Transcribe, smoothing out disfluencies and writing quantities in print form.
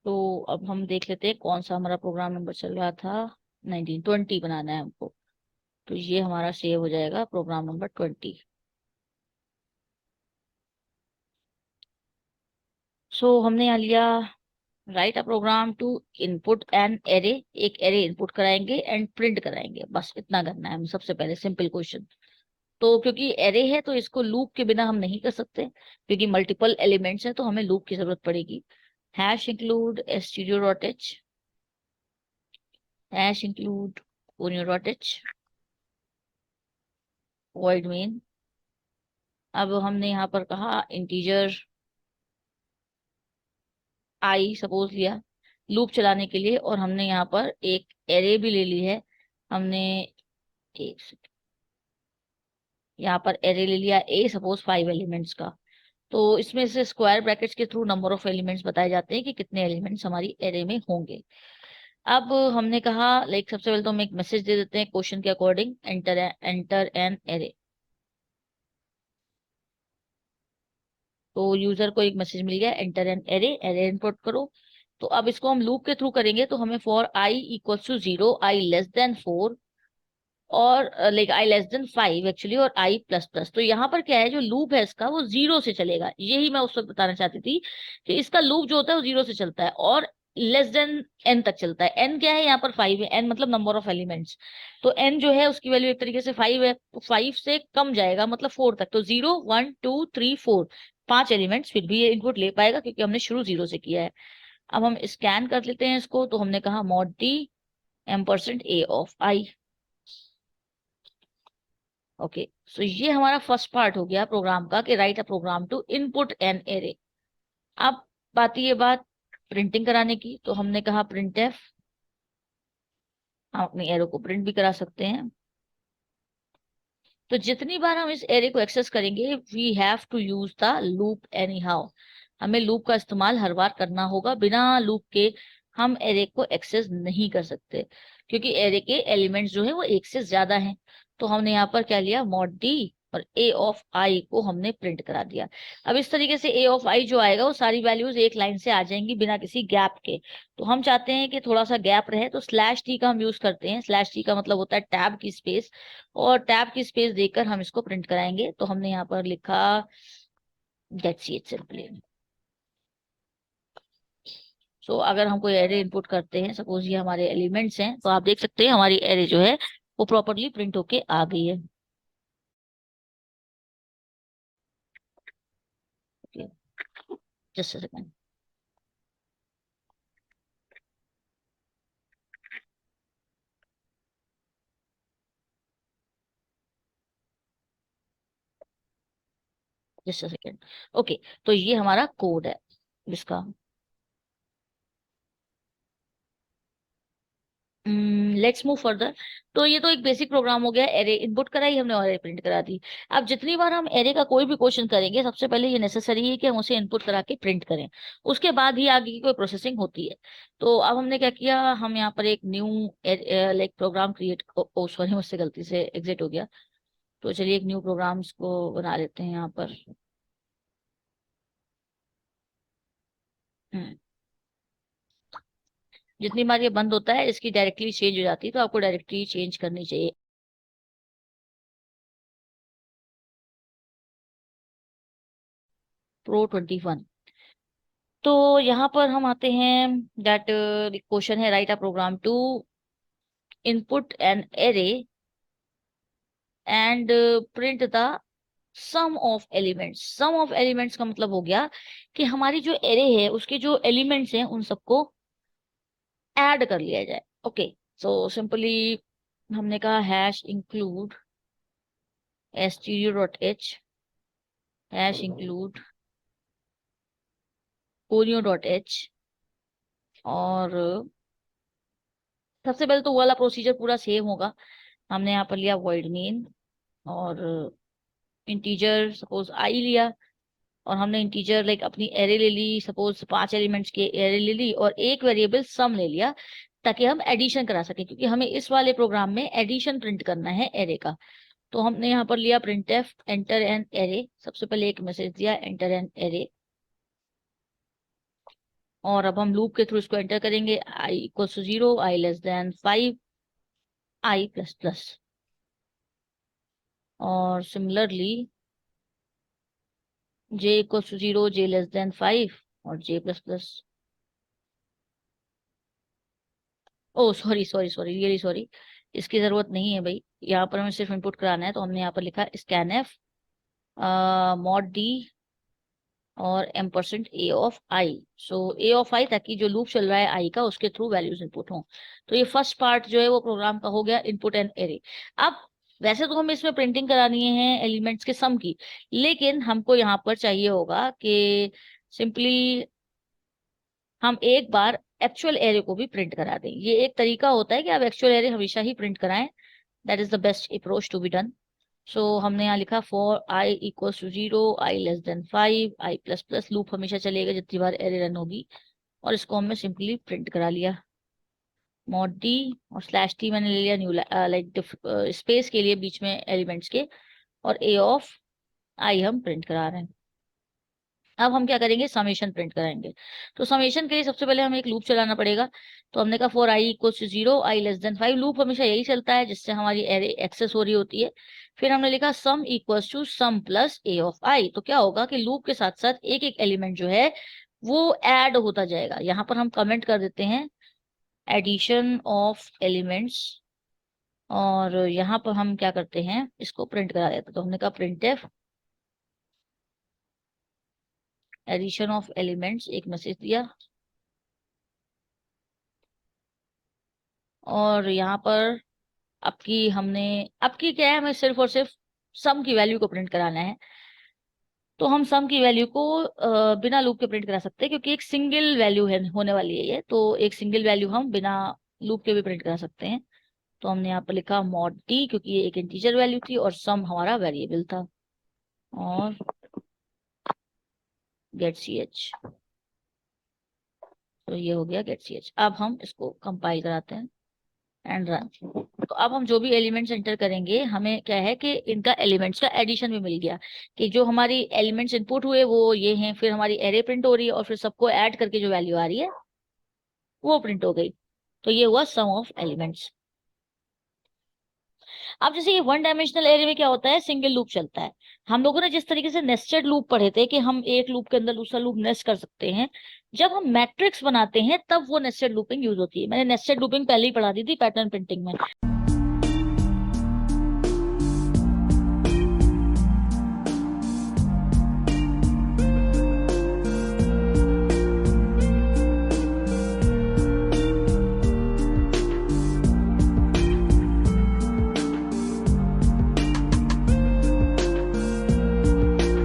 तो अब हम देख लेते हैं कौन सा हमारा प्रोग्राम नंबर चल रहा था। 1920 बनाना है हमको। तो ये हमारा सेव हो जाएगा प्रोग्राम नंबर 20। सो हमने यहाँ लिया write a program to input an array. एक एरे इनपुट कराएंगे एंड प्रिंट कराएंगे, बस इतना करना है हमें। सबसे पहले सिंपल क्वेश्चन। तो क्योंकि एरे है तो इसको लूप के बिना हम नहीं कर सकते, क्योंकि मल्टीपल एलिमेंट्स हैं तो हमें लूप की जरूरत पड़ेगी। Hash include studio dot H, hash include ओनियो डॉट एच, वॉइड मेन। अब हमने यहाँ पर कहा इंटीजर आई सपोज लिया लूप चलाने के लिए, और हमने यहाँ पर एक एरे भी ले ली है। हमने एक सेकंड, यहाँ पर एरे ले लिया ए सपोज 5 एलिमेंट्स का। तो इसमें से स्क्वायर ब्रैकेट्स के थ्रू नंबर ऑफ एलिमेंट्स बताए जाते हैं कि कितने एलिमेंट्स हमारी एरे में होंगे। अब हमने कहा लाइक सबसे पहले तो हम एक मैसेज दे देते हैं क्वेश्चन के अकॉर्डिंग, एंटर एन एरे। तो यूजर को एक मैसेज मिल गया, enter an array, array input करो। तो अब इसको हम लूप के थ्रू करेंगे, तो हमें for I equals to 0, I less than 4, और like i less than 5 actually, और आई प्लस प्लस। तो यहाँ पर क्या है, जो लूप है इसका वो 0 से चलेगा। यही मैं उस वक्त बताना चाहती थी कि इसका लूप जो होता है वो 0 से चलता है और लेस देन एन तक चलता है। एन क्या है, यहाँ पर 5 है। एन मतलब नंबर ऑफ एलिमेंट्स। तो एन जो है उसकी वैल्यू एक तरीके से 5 है, तो 5 से कम जाएगा मतलब 4 तक। तो 0 1 2 3 4, 5 एलिमेंट्स फिर भी ये इनपुट ले पाएगा क्योंकि हमने शुरू 0 से किया है। अब हम स्कैन कर लेते हैं इसको। तो हमने कहा मॉड डी एम% a of I. Okay, so ये हमारा फर्स्ट पार्ट हो गया प्रोग्राम का कि write a program to input an array. अब आती है बात प्रिंटिंग कराने की। तो हमने कहा प्रिंट एफ, हम अपने एरो को प्रिंट भी करा सकते हैं। तो जितनी बार हम इस एरे को एक्सेस करेंगे we have to use the loop anyhow. हमें लूप का इस्तेमाल हर बार करना होगा, बिना लूप के हम एरे को एक्सेस नहीं कर सकते, क्योंकि एरे के एलिमेंट्स जो है वो एक से ज्यादा हैं। तो हमने यहाँ पर क्या लिया, मॉड डी और ए ऑफ आई को हमने प्रिंट करा दिया। अब इस तरीके से ए ऑफ आई जो आएगा वो सारी वैल्यूज एक लाइन से आ जाएंगी बिना किसी गैप के। तो हम चाहते हैं कि थोड़ा सा गैप रहे, तो स्लैश टी का हम यूज करते हैं। स्लैश टी का मतलब होता है टैब की स्पेस, और टैब की स्पेस देकर हम इसको प्रिंट कराएंगे। तो हमने यहाँ पर लिखा दैट्स इट सिंपली। सो अगर हम कोई एरे इनपुट करते हैं, सपोज ये हमारे एलिमेंट्स हैं, तो आप देख सकते हैं हमारी एरे जो है वो प्रॉपरली प्रिंट होके आ गई है। Just second. Just second. Okay, तो ये हमारा कोड है इसका। Let's move further. तो ये तो एक बेसिक प्रोग्राम हो गया, एरे इनपुट कराई हमने और एरे प्रिंट करा दी। अब जितनी बार हम एरे का कोई भी क्वेश्चन करेंगे, सबसे पहले ये नेसेसरी है कि हम उसे इनपुट करा के प्रिंट करें, उसके बाद ही आगे की कोई प्रोसेसिंग होती है। तो अब हमने क्या किया, हम यहाँ पर एक न्यू लाइक प्रोग्राम क्रिएट, ओ सॉरी मुझसे गलती से एग्जिट हो गया। तो चलिए एक न्यू प्रोग्राम्स को बना लेते हैं यहाँ पर। हम्म, जितनी बार ये बंद होता है इसकी डायरेक्टली चेंज हो जाती है, तो आपको डायरेक्टली चेंज करनी चाहिए। Pro 21। तो यहाँ पर हम आते हैं, दैट क्वेश्चन है write a program to input an array and print the sum of elements. Sum of elements का मतलब हो गया कि हमारी जो एरे है उसके जो एलिमेंट्स हैं उन सबको ऐड कर लिया जाए। ओके, सो सिंपली हमने कहा hash include stdio.h, hash include conio.h। और सबसे पहले तो वो वाला प्रोसीजर पूरा सेम होगा। हमने यहाँ पर लिया void main, और इंटीजर सपोज आई लिया, और हमने इंटीजर लाइक अपनी एरे ले ली, सपोज 5 एलिमेंट्स की एरे ले ली, और एक वेरिएबल सम ले लिया ताकि हम एडिशन करा सके, क्योंकि हमें इस वाले प्रोग्राम में एडिशन प्रिंट करना है एरे का। तो हमने यहाँ पर लिया print F enter an array. सबसे पहले एक मैसेज दिया एंटर एन एरे, और अब हम लूप के थ्रू इसको एंटर करेंगे, I equal to 0, I less than 5, I plus plus. और similarly J equal to 0, J less than 5 और J plus plus. Oh sorry sorry sorry, really sorry, इसकी जरूरत नहीं है भाई, यहाँ पर हमें सिर्फ इनपुट कराना है, तो हमने यहाँ पर लिखा स्कैन एफ मॉड डी और m%a of i। So a of i, ताकि जो लूप चल रहा है i का उसके थ्रू वैल्यूज इनपुट हों। तो ये फर्स्ट पार्ट जो है वो प्रोग्राम का हो गया, इनपुट एंड एरे। अब वैसे तो हमें इसमें प्रिंटिंग करानी है एलिमेंट्स के सम की, लेकिन हमको यहाँ पर चाहिए होगा कि सिंपली हम एक बार एक्चुअल एरे को भी प्रिंट करा दें। ये एक तरीका होता है कि आप एक्चुअल एरे हमेशा ही प्रिंट कराएं, that is the best approach to be done. So हमने यहाँ लिखा for I equals to 0, I less than 5, I plus plus, loop हमेशा चलेगा जितनी बार एरे रन होगी, और इसको हमने सिंपली प्रिंट करा लिया। मॉड डी और स्लैश टी मैंने ले लिया न्यू, लाइक स्पेस के लिए बीच में एलिमेंट्स के, और ए ऑफ आई हम प्रिंट करा रहे हैं। अब हम क्या करेंगे, समेशन प्रिंट कराएंगे। तो समेशन के लिए सबसे पहले हमें एक लूप चलाना पड़ेगा। तो हमने कहा for I equals to 0, I less than 5, loop हमेशा यही चलता है जिससे हमारी एरे एक्सेस हो रही होती है। फिर हमने लिखा sum equals to sum plus a of I. तो क्या होगा कि लूप के साथ साथ एक एक एलिमेंट जो है वो ऐड होता जाएगा। यहाँ पर हम कमेंट कर देते हैं एडिशन ऑफ एलिमेंट्स, और यहाँ पर हम क्या करते हैं, इसको प्रिंट करा देते हैं। तो हमने कहा printf addition of elements, एक मैसेज दिया, और यहाँ पर आपकी क्या है, हमें सिर्फ और सिर्फ सम की वैल्यू को प्रिंट कराना है। तो हम सम की वैल्यू को बिना लूप के प्रिंट करा सकते हैं, क्योंकि एक सिंगल वैल्यू है होने वाली है ये, तो एक सिंगल वैल्यू हम बिना लूप के भी प्रिंट करा सकते हैं। तो हमने यहाँ पर लिखा मॉड टी, क्योंकि ये एक इंटीजर वैल्यू थी और सम हमारा वेरिएबल था, और गेट सी एच। तो ये हो गया गेट सी एच। अब हम इसको कंपाइल कराते हैं एंड रन। तो अब हम जो भी एलिमेंट्स एंटर करेंगे, हमें क्या है कि इनका एलिमेंट्स का एडिशन भी मिल गया, कि जो हमारी एलिमेंट्स इनपुट हुए वो ये हैं, फिर हमारी एरे प्रिंट हो रही है, और फिर सबको ऐड करके जो वैल्यू आ रही है वो प्रिंट हो गई। तो ये हुआ सम ऑफ एलिमेंट्स। अब जैसे ये वन डायमेंशनल एरे में क्या होता है, सिंगल लूप चलता है। हम लोगों ने जिस तरीके से नेस्टेड लूप पढ़े थे कि हम एक लूप के अंदर दूसरा लूप नेस्ट कर सकते हैं, जब हम मैट्रिक्स बनाते हैं तब वो नेस्टेड लूपिंग यूज होती है। मैंने नेस्टेड लूपिंग पहले ही पढ़ा दी थी पैटर्न प्रिंटिंग में।